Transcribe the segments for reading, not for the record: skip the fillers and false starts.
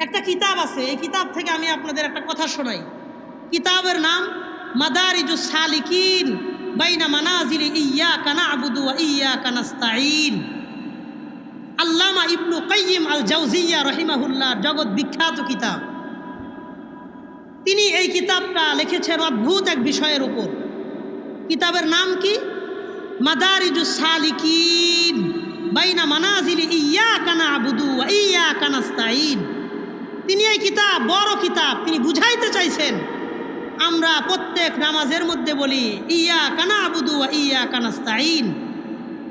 একটা কিতাব আছে, এই কিতাব থেকে আমি আপনাদের একটা কথা শোনাই। কিতাবের নাম মাদারিজুস সালিকিন বাইনা মানাজিল ইয়্যাকা না'বুদু ওয়া ইয়্যাকা নাস্তাঈন। আল্লামা ইবনু কাইয়িম আল জাওজিয়্যা রাহিমাহুল্লাহ জগৎ বিখ্যাত কিতাব। তিনি এই কিতাবটা লিখেছেন অদ্ভুত এক বিষয়ের উপর। কিতাবের নাম কি? মাদারিজুস সালিকিন বাইনা মানাজিল ইয়্যাকা না'বুদু ওয়া ইয়্যাকা নাস্তাঈন। তিনি এই কিতাব, বড় কিতাব, তিনি বুঝাইতে চাইছেন আমরা প্রত্যেক নামাজের মধ্যে বলি ইয়্যাকা না'বুদু ওয়া ইয়্যাকা নাস্তাঈন,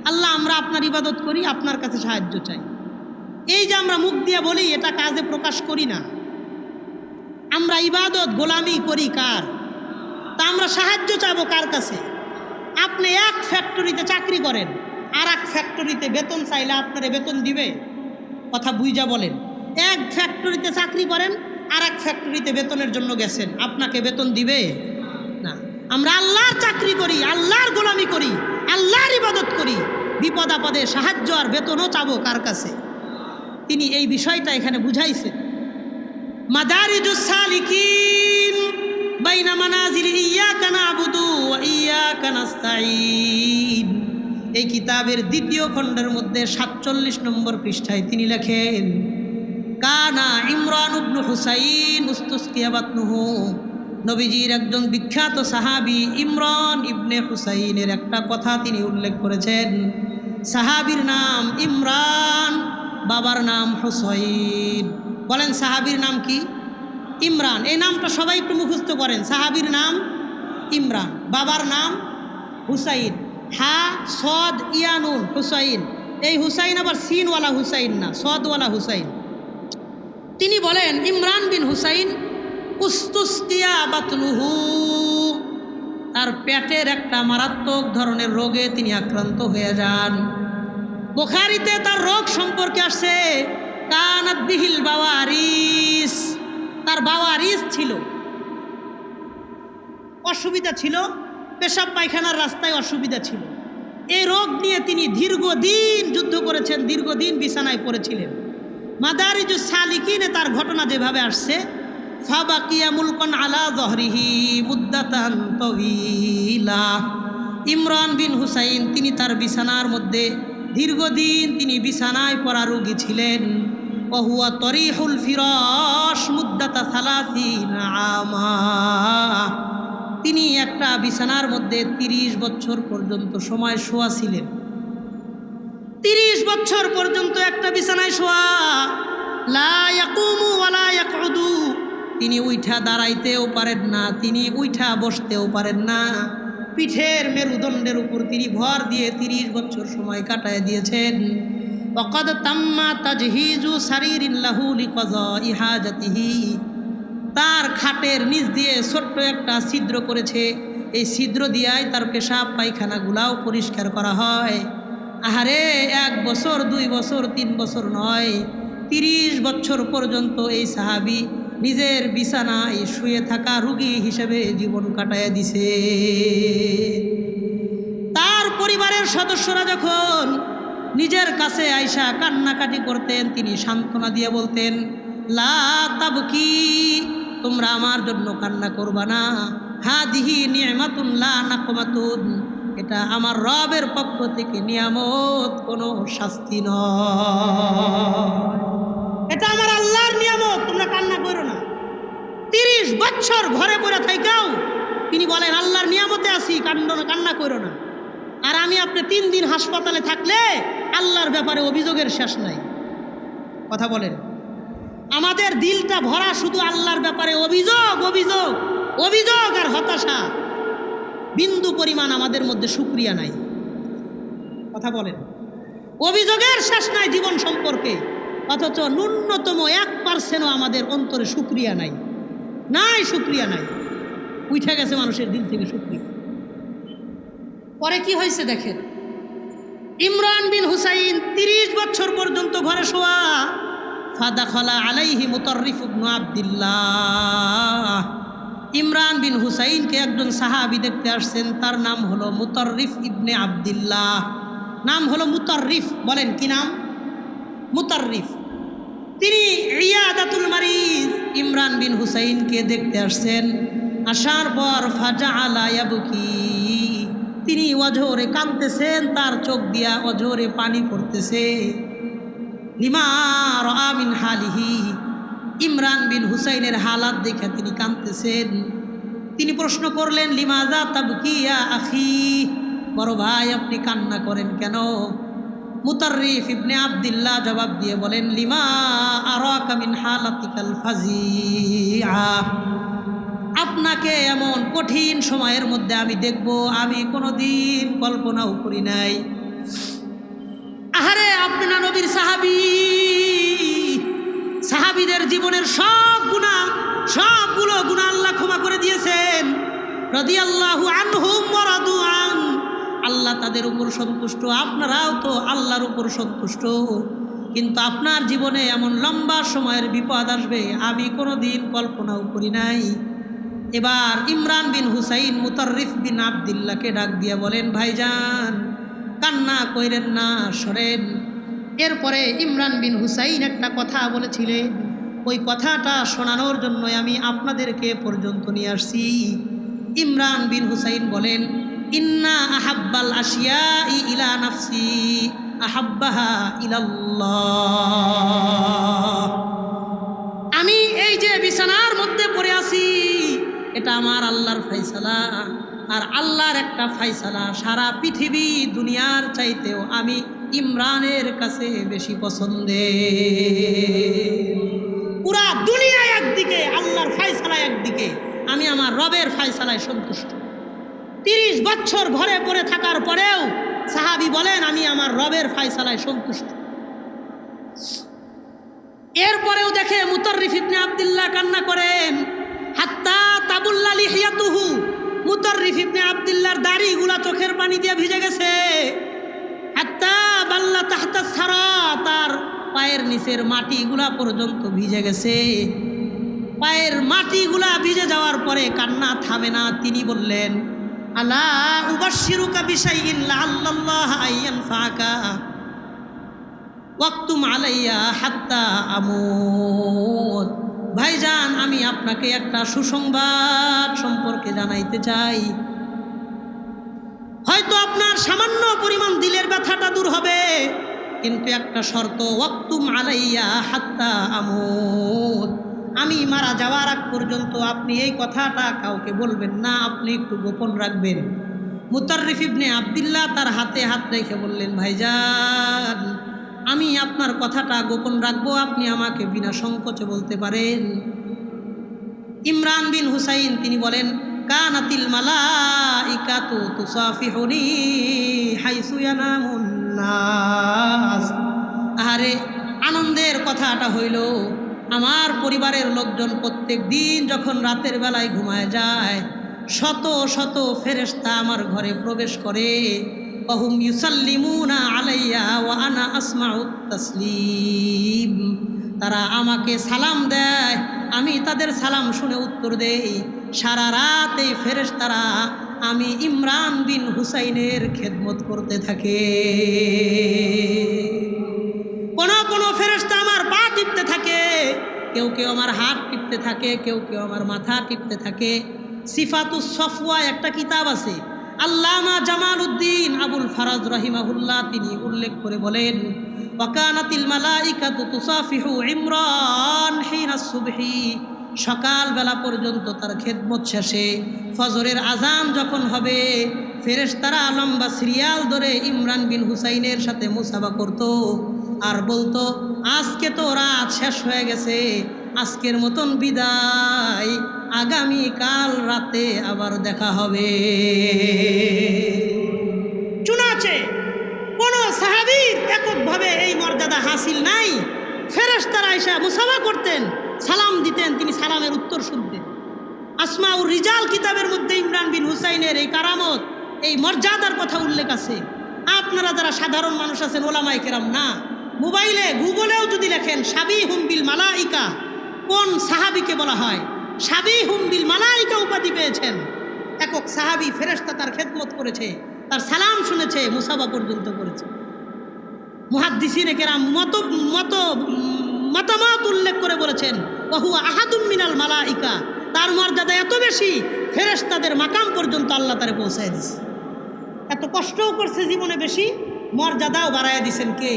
আল্লাহ আমরা আপনার ইবাদত করি, আপনার কাছে সাহায্য চাই। এই যে আমরা মুখ দিয়ে বলি, এটা কাজে প্রকাশ করি না। আমরা ইবাদত গোলামি করি কার? তা আমরা সাহায্য চাবো কার কাছে? আপনি এক ফ্যাক্টরিতে চাকরি করেন, আর এক ফ্যাক্টরিতে বেতন চাইলে আপনারে বেতন দিবে? কথা বুঝা বলেন। এক ফ্যাক্টরিতে চাকরি করেন, আর এক ফ্যাক্টরিতে বেতনের জন্য গেছেন, আপনাকে বেতন দিবে না। আমরা আল্লাহর চাকরি করি, আল্লাহর গোলামি করি, আল্লাহর ইবাদত করি, বিপদ আপদে সাহায্য আর বেতনও চাবো কার কাছে? তিনি এই বিষয়টা এখানে বুঝাইছেন। মাদারিজুস সালিকিন বাইনা মানাজিল ইয়্যাকা না'বুদু ওয়া ইয়্যাকা নাস্তাঈন। এই কিতাবের দ্বিতীয় খণ্ডের মধ্যে 47 নম্বর পৃষ্ঠায় তিনি লেখেন, কানা ইমরান ইবনে হুসাইন উস্তুসকিয়া বাতনুহু। নবীজির একজন বিখ্যাত সাহাবী ইমরান ইবনে হুসাইনের একটা কথা তিনি উল্লেখ করেছেন। সাহাবীর নাম ইমরান, বাবার নাম হুসাইন। বলেন সাহাবীর নাম কি? ইমরান। এই নামটা সবাই একটু মুখস্থ করেন। সাহাবীর নাম ইমরান, বাবার নাম হুসাইন। হা সদ ইয়ানুন হুসাইন। এই হুসাইন আবার সিনওয়ালা হুসাইন না, সদওয়ালা হুসাইন। তিনি বলেন ইমরান বিন হুসাইন উস্তুসকিয়া বাতনুহু, তার পেটের একটা মারাত্মক ধরনের রোগে তিনি আক্রান্ত হয়ে যান। বুখারীতে তার রোগ সম্পর্কে আসছে কানাত বিহিল বাওয়ারিস, তার বাওয়ারিস ছিল, অসুবিধা ছিল, পেশাব পায়খানার রাস্তায় অসুবিধা ছিল। এই রোগ নিয়ে তিনি দীর্ঘদিন যুদ্ধ করেছেন, দীর্ঘদিন বিছানায় পড়েছিলেন। মাদারিজুস সালিকিনে তার ঘটনা যেভাবে আসছে, ফাবাকিয়া মুলকান আলা যহরিহি মুদ্দাতান তাওয়িলা। ইমরান বিন হুসাইন তিনি তার বিছানার মধ্যে দীর্ঘদিন তিনি বিছানায় পড়া রোগী ছিলেন। ওহুয়া তরিহুল ফিরাশ মুদ্দাতা 30 আমা। তিনি একটা বিছানার মধ্যে 30 বছর পর্যন্ত সময় শোয়া ছিলেন। 30 বছর পর্যন্ত একটা বিছানায় শোয়া। লা ইয়াকুমু ওয়া লা ইয়াকউদু, তিনি উইঠা দাঁড়াইতেও পারেন না, তিনি উইঠা বসতেও পারেন না। পিঠের মেরুদণ্ডের উপর তিনি ভর দিয়ে 30 বছর সময় কাটায় দিয়েছেন। ওয়াকাদ তাম্মা তাজহিজু সারিরিন লাহু লিকাযাই হাজাতিহি, তার খাটের নিচ দিয়ে ছোট্ট একটা ছিদ্র করেছে, এই ছিদ্র দিয়াই তার পেশাব পায়খানাগুলাও পরিষ্কার করা হয়। আহারে 1 বছর 2 বছর 3 বছর নয়, 30 বছর পর্যন্ত এই সাহাবী নিজের বিছানায় শুয়ে থাকা রোগী হিসেবে জীবন কাটায় দিছে। তার পরিবারের সদস্যরা যখন নিজের কাছে আইসা কান্নাকাটি করতেন, তিনি সান্ত্বনা দিয়ে বলতেন, লা তাবকি, তোমরা আমার জন্য কান্না করবা না। হাদিহি নি'মাতুন লা নাকমাতুন, এটা আমার রবের পক্ষ থেকে নিয়ামত, কোনো শাস্তি নয়, এটা আমার আল্লাহর নিয়ামত, তোমরা কান্না করো না। 30 বছর ঘরে পড়ে থাইকাও তিনি বলেন আল্লাহর নিয়ামতে আছি, কান্না করো না। আর আমি আপনি 3 দিন হাসপাতালে থাকলে আল্লাহর ব্যাপারে অভিযোগের শেষ নাই। কথা বলেন, আমাদের দিলটা ভরা শুধু আল্লাহর ব্যাপারে অভিযোগ অভিযোগ অভিযোগ আর হতাশা। বিন্দু পরিমাণ আমাদের মধ্যে শুকরিয়া নাই। কথা বলেন, অভিযোগের শেষ নাই জীবন সম্পর্কে, অথচ ন্যূনতম 1% আমাদের অন্তরে শুকরিয়া নাই, নাই শুকরিয়া নাই, উঠে গেছে মানুষের দিল থেকে শুকরিয়া। পরে কি হয়েছে দেখেন, ইমরান বিন হুসাইন 30 বছর পর্যন্ত ঘরে শোয়া। ফাদাখালা আলাইহি মুতাররিফ ইবনে আব্দুল্লাহ, ইমরান বিন হুসাইনকে একজন সাহাবী দেখতে আসছেন, তার নাম হলো মুতাররিফ ইবনে আব্দুল্লাহ, নাম হলো মুতাররিফ। বলেন কি নাম? মুতাররিফ। তিনি ইয়াদাতুল মারিদ বিন হুসাইনকে দেখতে আসছেন। আসার পর ফাজাআলা ইয়াবকি, তিনি অঝোরে কাঁদতেছেন, তার চোখ দিয়া অঝোরে পানি পড়তেছে। লিমা রাআ মিন হালিহি, ইমরান বিন হুসাইনের হালাত দেখে তিনি কাঁদতেছেন। তিনি প্রশ্ন করলেন, লিমাযা তাবকি ইয়া আখি, বড় ভাই আপনি কান্না করেন কেন? মুতাররিফ ইবনে আব্দুল্লাহ জবাব দিয়ে বলেন, লিমা আরাকা মিন হালাতিকাল ফাজিআ, আপনাকে এমন কঠিন সময়ের মধ্যে আমি দেখব আমি কোনোদিন কল্পনাও করি নাই। আহারে আপনি না নবীর সাহাবী, সাহাবীদের জীবনের সব গুনাহ, সবগুলো গুনাহ আল্লাহ ক্ষমা করে দিয়েছেন। রাদিয়াল্লাহু আনহুম ওয়া রাদু আন, আল্লাহ তাদের উপর সন্তুষ্ট, আপনারাও তো আল্লাহর উপর সন্তুষ্ট। কিন্তু আপনার জীবনে এমন লম্বা সময়ের বিপদ আসবে আমি কোনোদিন কল্পনাও করি নাই। এবার ইমরান বিন হুসাইন মুতাররিফ বিন আব্দুল্লাহকে ডাক দিয়ে বলেন, ভাইজান কান্না কইরেন না, সরেন। এরপরে ইমরান বিন হুসাইন একটা কথা বলেছিলেন, ওই কথাটা শোনানোর জন্য আমি আপনাদেরকে পর্যন্ত নিয়ে আসছি। ইমরান বিন হুসাইন বলেন, ইন্না আহাব্বাল আশিয়াই ইলা নাফসি আহাব্বাহা ইলাল্লাহ, আমি এই যে বিছানার মধ্যে পড়ে আছি এটা আমার আল্লাহর ফায়সালা, আর আল্লাহর একটা ফায়সালা সারা পৃথিবী দুনিয়ার চাইতেও আমি ইমরানের কাছে বেশি পছন্দের। পুরা দুনিয়া একদিকে, আল্লাহর ফায়সালা একদিকে, আমি আমার রবের ফায়সালায় সন্তুষ্ট। 30 বছর ঘরে পড়ে থাকার পরেও সাহাবী বলেন আমি আমার রবের ফায়সালায় সন্তুষ্ট। এরপরেও দেখে মুতাররিফ ইবনে আব্দুল্লাহ কান্না করেন, হাত্তা তাবুল্লা লিহিয়াতুহু, মুতাররিফ ইবনে আব্দুল্লাহর দাড়িগুলা চোখের পানি দিয়ে ভিজে গেছে। হাত্তা বাল্লা তাহতা সারা, তার পায়ের নিচের মাটিগুলা পর্যন্ত ভিজে গেছে। পায়ের মাটিগুলা ভিজে যাওয়ার পরে কান্না থামে না। তিনি বললেন, আলা উবাশশিরুকা বিশাইইন লাআল্লাল্লাহ আইয়ানফাকা ওয়াকতুম আলাইয়া হাত্তা আমুত, ভাইজান আমি আপনাকে একটা সুসংবাদ সম্পর্কে জানাইতে চাই, হয়তো আপনার সামান্য পরিমাণ দিলের ব্যথাটা দূর হবে, কিন্তু একটা শর্ত, ওয়াকতুম আলাইয়া হাত্তা আমুত, আমি মারা যাওয়ার আগ পর্যন্ত আপনি এই কথাটা কাউকে বলবেন না, আপনি একটু গোপন রাখবেন। মুতাররিফ ইবনে আব্দুল্লাহ তার হাতে হাত রেখে বললেন, ভাইজান আমি আপনার কথাটা গোপন রাখবো, আপনি আমাকে বিনা সংকোচে বলতে পারেন। ইমরান বিন হুসাইন তিনি বলেন, কানাতিল মালাইকাতু তুসাফিহুনি হাইসু ইয়ানামুন নাস, আরে আনন্দের কথাটা হইল, আমার পরিবারের লোকজন প্রত্যেক দিন যখন রাতের বেলায় ঘুমায় যায় শত শত ফেরেশতা আমার ঘরে প্রবেশ করে, ওয়াহুম ইউসাল্লিমুনা আলাইয়া ওয়া আনা আসমাউত তাসলিম, তারা আমাকে সালাম দেয়, আমি তাদের সালাম শুনে উত্তর দেই। সারা রাত এই ফেরেশতারা আমি ইমরান বিন হুসাইনের খেদমত করতে থাকে। কোন ফেরেশতা আমার পা টিপতে থাকে, কেউ কেউ আমার হাত টিপতে থাকে, কেউ কেউ আমার মাথা টিপতে থাকে। সিফাতুস সফওয়া একটা কিতাব আছে, আল্লামা জামালউদ্দিন আবুল ফারাজ রাহিমাহুল্লাহ তিনি উল্লেখ করে বলেন, ওয়াকানাতিল মালাইকাতু তুসাফিহু ইমরান হিনা সুবহি, সকালবেলা পর্যন্ত তার খেদমত শেষে ফজরের আজান যখন হবে ফেরেশতারা লম্বা সিরিয়াল ধরে ইমরান বিন হুসাইনের সাথে মুসাফা করত আর বলতো, আজকে তো রাত শেষ হয়ে গেছে, আজকের মতন বিদায়, আগামী কাল রাতে আবার দেখা হবে। চুনাচে কোন সাহাবীর এককভাবে এই মর্যাদা হাসিল নাই। ফেরেশতারা আয়েশা মুসাফা করতেন, সালাম দিতেন, তিনি সালামের উত্তর শুনতেন। আসমাউর রিজাল কিতাবের মধ্যে ইমরান বিন হুসাইনের এই কারামত, এই মর্যাদার কথা উল্লেখ আছে। আপনারা যারা সাধারণ মানুষ আছেন, ওলামায়ে কেরাম না, মোবাইলে গুগলেও যদি লেখেন শাবিহুম বিল মালাইকা, কোন সাহাবীকে বলা হয় শাবিহুম বিল মালাইকা উপাধি পেয়েছেন, একক সাহাবী ফেরেশতা তার খেদমত করেছে, তার সালাম শুনেছে, মুসাফা পর্যন্ত করেছে। মুহাদ্দিসিনে কেরাম মতামত উল্লেখ করে বলেছেন, ওয়া হুয়া আহাদুম মিনাল মালাইকা, তার মর্যাদা এত বেশি ফেরেশতাদের মাকাম পর্যন্ত আল্লাহ তারে পৌঁছায় দিছে। এত কষ্টও করছে জীবনে বেশি, মর্যাদাও বাড়ায় দিছেন কে?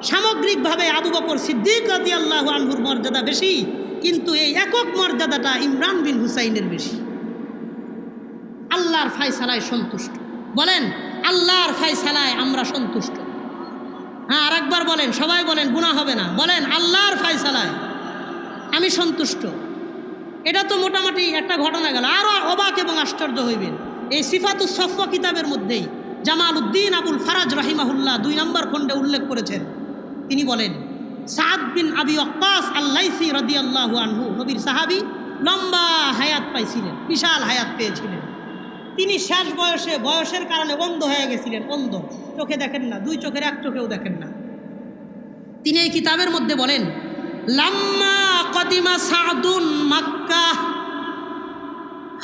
সামগ্রিকভাবে আবু বকর সিদ্দিক রাদিয়াল্লাহু আনহুর মর্যাদা বেশি, কিন্তু এই একক মর্যাদাটা ইমরান বিন হুসাইনের বেশি। আল্লাহর ফায়সালায় সন্তুষ্ট। বলেন আল্লাহর ফায়সালায় আমরা সন্তুষ্ট। হ্যাঁ, আর একবার বলেন, সবাই বলেন, গুনাহ হবে না। বলেন আল্লাহর ফায়সালায় আমি সন্তুষ্ট। এটা তো মোটামুটি একটা ঘটনা গেল। আরও অবাক এবং আশ্চর্য হইবেন, এই সিফাতুস সফওয়া কিতাবের মধ্যেই জামাল উদ্দিন আবুল ফারাজ রাহিমাহুল্লাহ 2 নম্বর খণ্ডে উল্লেখ করেছেন। তিনি বলেন সাদ বিন আবি ওয়াক্কাস আল-লাইসি রাদিয়াল্লাহু আনহু নবীর সাহাবী, লম্বা হায়াত পাইছিলেন, বিশাল হায়াত পেয়েছিলেন। তিনি শেষ বয়সের কারণে অন্ধ হয়ে গেছিলেন। অন্ধ, চোখে দেখেন না, 2 চোখের 1 চোখেও দেখেন না। তিনি এই কিতাবের মধ্যে বলেন লাম্মা কদিমা সাদুন মক্কাহ,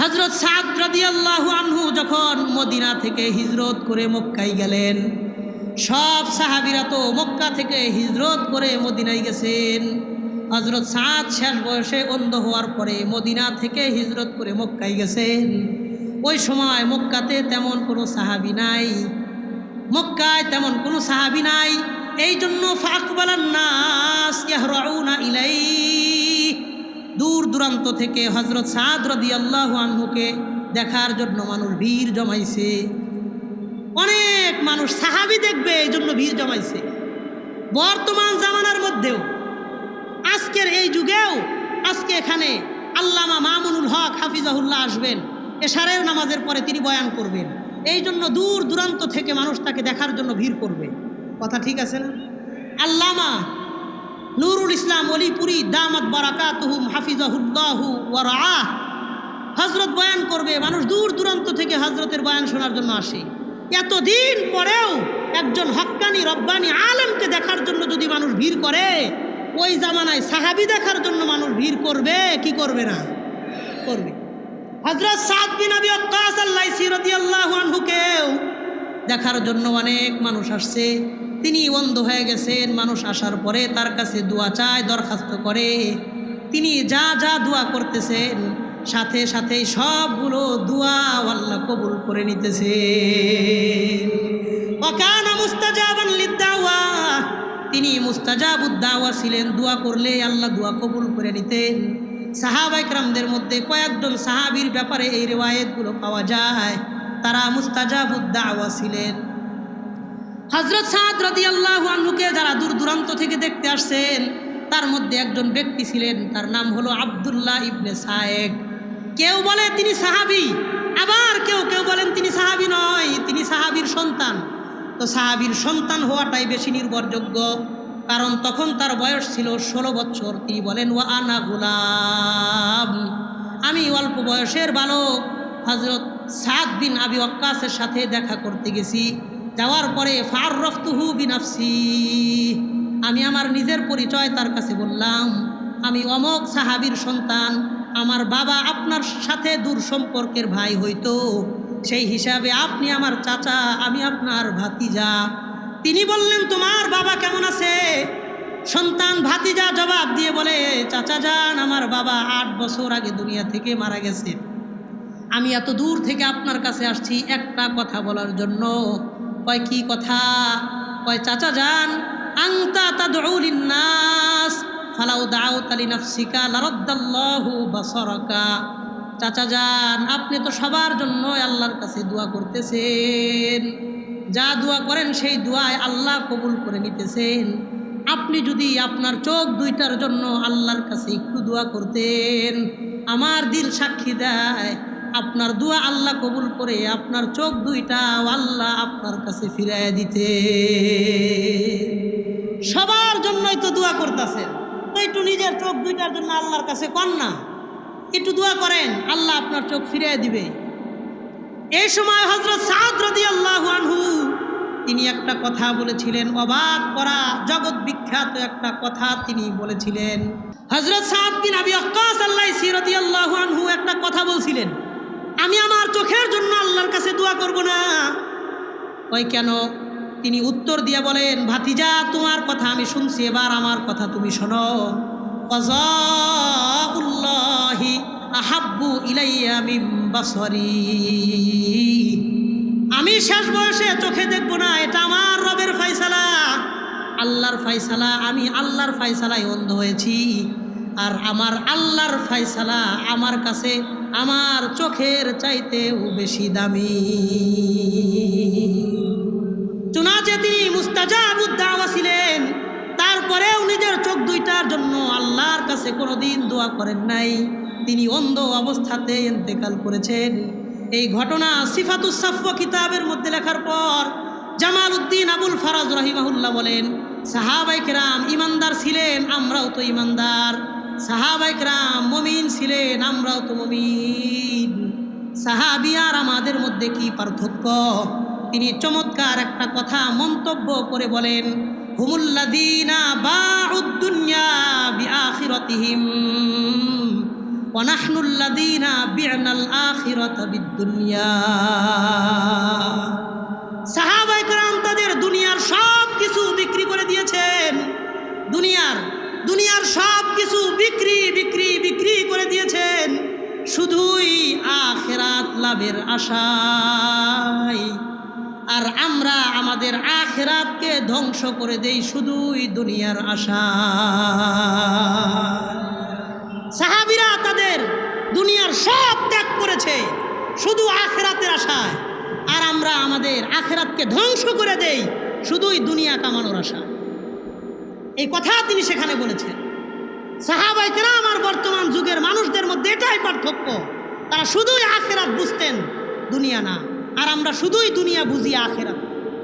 হযরত সাদ রাদিয়াল্লাহু আনহু যখন মদিনা থেকে হিজরত করে মক্কায় গেলেন, সব সাহাবীরা তো মক্কা থেকে হিজরত করে মদিনায় গেছেন। হযরত সাদ শেষ বয়সে অন্ধ হওয়ার পরে মদিনা থেকে হিজরত করে মক্কায় গেছেন। ওই সময় মক্কাতে তেমন কোনো সাহাবী নাই, মক্কায় তেমন কোনো সাহাবী নাই। এই জন্য ফাকবালান নাস ইয়াহরাউনা ইলাইহি, দূর দূরান্ত থেকে হযরত সাদ রাদিয়াল্লাহু আনহুকে দেখার জন্য মানুষ ভিড় জমাইছে। অনেক মানুষ সাহাবী দেখবে এই জন্য ভিড় জমাইছে। বর্তমান জামানার মধ্যেও, আজকের এই যুগেও, আজকে এখানে আল্লামা মামুনুল হক হাফিজাহুল্লাহ আসবেন, এশারের নামাজের পরে তিনি বয়ান করবেন। এই জন্য দূর দূরান্ত থেকে মানুষ তাকে দেখার জন্য ভিড় করবে। কথা ঠিক আছে না? আল্লামা নুরুল ইসলাম অলিপুরি দামাত বারাকাতুহুম হাফিজাহুল্লাহু ওয়া রাআহ, হযরত বয়ান করবে, মানুষ দূর দূরান্ত থেকে হযরতের বয়ান শোনার জন্য আসে। এতদিন পরেও একজন হক্কানি রব্বানি আলেমকে দেখার জন্য যদি মানুষ ভিড় করে, ওই জামানায় সাহাবী দেখার জন্য মানুষ ভিড় করবে কি করবে না? করবে। হযরত সাদ বিন আবি ওয়াক্কাস আল-লাইসি রাদিয়াল্লাহু আনহুকেও দেখার জন্য অনেক মানুষ আসছে। তিনি অন্ধ হয়ে গেছেন, মানুষ আসার পরে তার কাছে দোয়া চায়, দরখাস্ত করে। তিনি যা যা দোয়া করতেছেন, সাথে সাথেই সবগুলো দোয়া আল্লাহ কবুল করে নিতেছে। ওয়াকানা মুস্তাজাবান লিদ-দাওয়া, তিনি মুস্তাজাবুদ দাওয়া ছিলেন। দোয়া করলে আল্লাহ দোয়া কবুল করে নিতেন। সাহাবায়ে কেরামদের মধ্যে কয়েকজন সাহাবীর ব্যাপারে এই রিওয়ায়াতগুলো পাওয়া যায়, তারা মুস্তাজাবুদ দাওয়া ছিলেন। হযরত সাদ রাদিয়াল্লাহু আনহুকে যারা দূর দূরান্ত থেকে দেখতে আসছেন, তার মধ্যে একজন ব্যক্তি ছিলেন, তার নাম হলো আব্দুল্লাহ ইবনে সায়েদ। কেউ বলে তিনি সাহাবী, আবার কেউ কেউ বলেন তিনি সাহাবী নয়, তিনি সাহাবীর সন্তান। তো সাহাবীর সন্তান হওয়াটাই বেশি নির্ভরযোগ্য, কারণ তখন তার বয়স ছিল 16 বছর। তিনি বলেন ওয়া আনা গুলাম, আমি অল্প বয়সের বালক হযরত সাদ বিন আবি ওয়াক্কাসের সাথে দেখা করতে গেছি। যাওয়ার পরে ফাররাফতুহু বিনাফসি, আমি আমার নিজের পরিচয় তার কাছে বললাম, আমি অমক সাহাবীর সন্তান, আমার বাবা আপনার সাথে দূর সম্পর্কের ভাই হইতো, সেই হিসাবে আপনি আমার চাচা, আমি আপনার ভাতিজা। তিনি বললেন তোমার বাবা কেমন আছে? সন্তান ভাতিজা জবাব দিয়ে বলে, চাচা যান, আমার বাবা 8 বছর আগে দুনিয়া থেকে মারা গেছে। আমি এত দূর থেকে আপনার কাছে আসছি একটা কথা বলার জন্য। কয় কি কথা? কয় চাচা যান, আনতা তাদউ লিন-নাস ফালাউ দাউতা লিনাফসিকা লারাদ্দাল্লাহু বাসারাকা। চাচা যান, আপনি তো সবার জন্য আল্লাহর কাছে দোয়া করতেছেন, যা দোয়া করেন সেই দোয়ায় আল্লাহ কবুল করে নিতেছেন। আপনি যদি আপনার চোখ দুইটার জন্য আল্লাহর কাছে একটু দোয়া করতেন, আমার দিল সাক্ষী দেয় আপনার দোয়া আল্লাহ কবুল করে আপনার চোখ দুইটা আল্লাহ আপনার কাছে ফিরাইয়া দিতে। সবার জন্যই তো দোয়া করতেছেন, তো একটু নিজের চোখ দুইটার জন্য আল্লাহর কাছে কন না, একটু দোয়া করেন, আল্লাহ আপনার চোখ ফিরিয়ে দিবে। এই সময় হযরত সাদ রাদিয়াল্লাহু আনহু তিনি একটা কথা বলেছিলেন, অবাক করা জগৎ বিখ্যাত একটা কথা তিনি বলেছিলেন। হযরত সাদ বিন আবি ওয়াক্কাস আল-লাইসি রাদিয়াল্লাহু আনহু একটা কথা বলছিলেন, আমি আমার চোখের জন্য আল্লাহর কাছে দোয়া করব না। কই কেন? তিনি উত্তর দিয়ে বলেন, ভাতিজা তোমার কথা আমি শুনছি, এবার আমার কথা তুমি শোনো। কাযাউল্লাহি আহাব্বু ইলাইয়া মিন বাসরি। আমি শেষ বয়সে চোখে দেখব না, এটা আমার রবের ফায়সালা, আল্লাহর ফায়সালা। আমি আল্লাহর ফায়সালায় অন্ধ হয়েছি, আর আমার আল্লাহর ফায়সালা আমার কাছে আমার চোখের চাইতেও বেশি দামি। চুনাচে তিনি মুস্তাজাবুদ দাওয়া ছিলেন, তারপরেও নিজের চোখ দুইটার জন্য আল্লাহর কাছে কোনোদিন দোয়া করেন নাই। তিনি অন্ধ অবস্থাতে ইন্তেকাল করেছেন। এই ঘটনা সিফাতুস সাফওয়া কিতাবের মধ্যে লেখার পর জামাল উদ্দিন আবুল ফারাজ রাহিমাহুল্লাহ বলেন, সাহাবায়ে কেরাম ইমানদার ছিলেন, আমরাও তো ইমানদার। সাহাবায়ে কেরাম মুমিন ছিলেন, আমরাও তো মুমিন। সাহাবী আর আমাদের মধ্যে কি পার্থক্য? তিনি চমৎকার একটা কথা মন্তব্য করে বলেন, হুমুল্লাযীনা বাউদ দুনিয়া বিআখিরাতিহিম ওয়া নাহনুল্লাযীনা বি'নাল আখিরাতা বিদ-দুনিয়া। সাহাবায়ে কেরাম তাদের দুনিয়ার সব কিছু বিক্রি করে দিয়েছেন, দুনিয়ার সব কিছু বিক্রি করে দিয়েছেন, শুধুই আখিরাত লাভের আশায়। আর আমরা আমাদের আখিরাতকে ধ্বংস করে দেই শুধুই দুনিয়ার আশায়। সাহাবীরা তাদের দুনিয়ার সব ত্যাগ করেছে শুধু আখিরাতের আশায়, আর আমরা আমাদের আখিরাতকে ধ্বংস করে দেই শুধুই দুনিয়া কামানোর আশা। এই কথা তিনি সেখানে বলেছেন। সাহাবায়ে কেরাম আর বর্তমান যুগের মানুষদের মধ্যে এটাই পার্থক্য, তারা শুধুই আখিরাত বুঝতেন, দুনিয়া না। আর আমরা শুধুই দুনিয়া বুঝি, আখিরাত